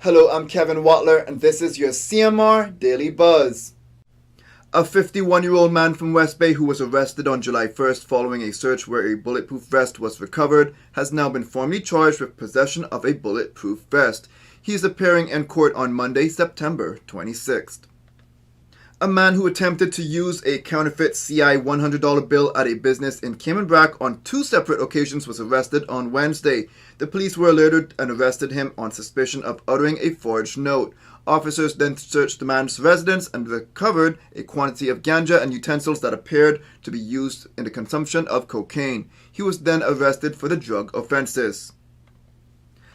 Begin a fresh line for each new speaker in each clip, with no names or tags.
Hello, I'm Kevin Watler, and this is your CMR Daily Buzz. A 51-year-old man from West Bay who was arrested on July 1st following a search where a bulletproof vest was recovered has now been formally charged with possession of a bulletproof vest. He is appearing in court on Monday, September 26th. A man who attempted to use a counterfeit CI $100 bill at a business in Cayman Brac on two separate occasions was arrested on Wednesday. The police were alerted and arrested him on suspicion of uttering a forged note. Officers then searched the man's residence and recovered a quantity of ganja and utensils that appeared to be used in the consumption of cocaine. He was then arrested for the drug offenses.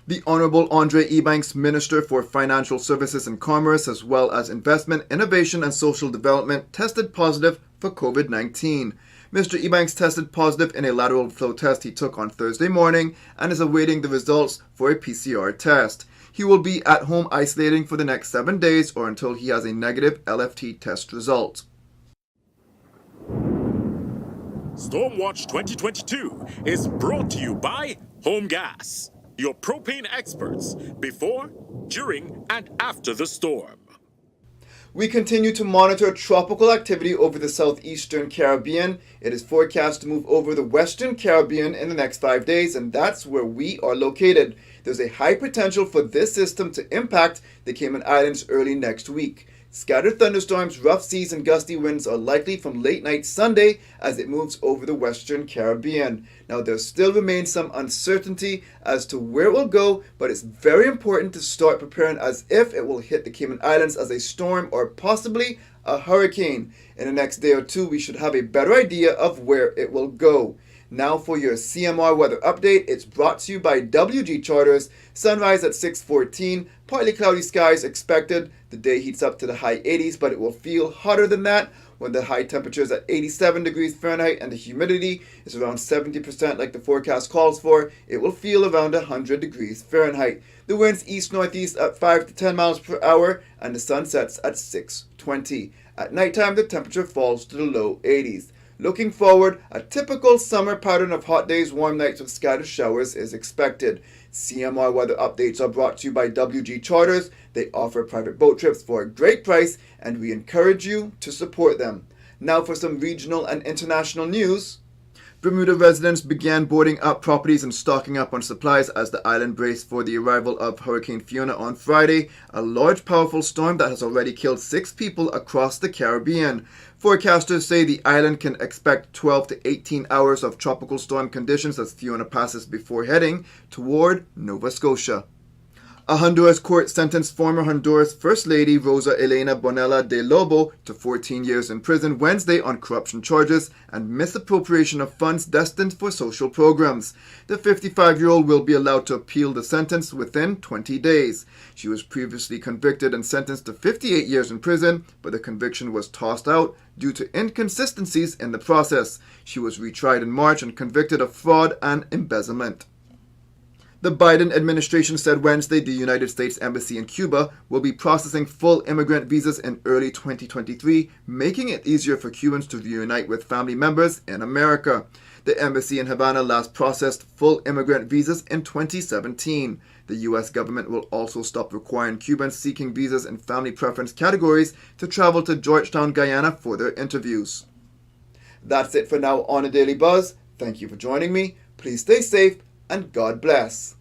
The Honorable Andre Ebanks, Minister for Financial Services and Commerce, as well as Investment, Innovation and Social Development, tested positive for COVID-19. Mr. Ebanks tested positive in a lateral flow test he took on Thursday morning and is awaiting the results for a PCR test. He will be at home isolating for the next 7 days or until he has a negative LFT test result.
Stormwatch 2022 is brought to you by Home Gas, your propane experts before, during, and after the storm.
We continue to monitor tropical activity over the southeastern Caribbean. It is forecast to move over the western Caribbean in the next 5 days, and that's where we are located. There's a high potential for this system to impact the Cayman Islands early next week. Scattered thunderstorms, rough seas, and gusty winds are likely from late night Sunday as it moves over the western Caribbean. Now, there still remains some uncertainty as to where it will go, but it's very important to start preparing as if it will hit the Cayman Islands as a storm or possibly a hurricane. In the next day or two, we should have a better idea of where it will go. Now for your CMR weather update. It's brought to you by WG Charters. Sunrise at 6:14. Partly cloudy skies expected. The day heats up to the high 80s, but it will feel hotter than that when the high temperature is at 87 degrees Fahrenheit and the humidity is around 70% like the forecast calls for. It will feel around 100 degrees Fahrenheit. The winds east-northeast at 5 to 10 miles per hour and the sun sets at 6:20. At nighttime, the temperature falls to the low 80s. Looking forward, a typical summer pattern of hot days, warm nights with scattered showers is expected. CMR weather updates are brought to you by WG Charters. They offer private boat trips for a great price, and we encourage you to support them. Now for some regional and international news. Bermuda residents began boarding up properties and stocking up on supplies as the island braced for the arrival of Hurricane Fiona on Friday, a large, powerful storm that has already killed 6 people across the Caribbean. Forecasters say the island can expect 12 to 18 hours of tropical storm conditions as Fiona passes before heading toward Nova Scotia. A Honduras court sentenced former Honduras First Lady Rosa Elena Bonilla de Lobo to 14 years in prison Wednesday on corruption charges and misappropriation of funds destined for social programs. The 55-year-old will be allowed to appeal the sentence within 20 days. She was previously convicted and sentenced to 58 years in prison, but the conviction was tossed out due to inconsistencies in the process. She was retried in March and convicted of fraud and embezzlement. The Biden administration said Wednesday the United States Embassy in Cuba will be processing full immigrant visas in early 2023, making it easier for Cubans to reunite with family members in America. The embassy in Havana last processed full immigrant visas in 2017. The U.S. government will also stop requiring Cubans seeking visas in family preference categories to travel to Georgetown, Guyana for their interviews. That's it for now on a Daily Buzz. Thank you for joining me. Please stay safe and God bless.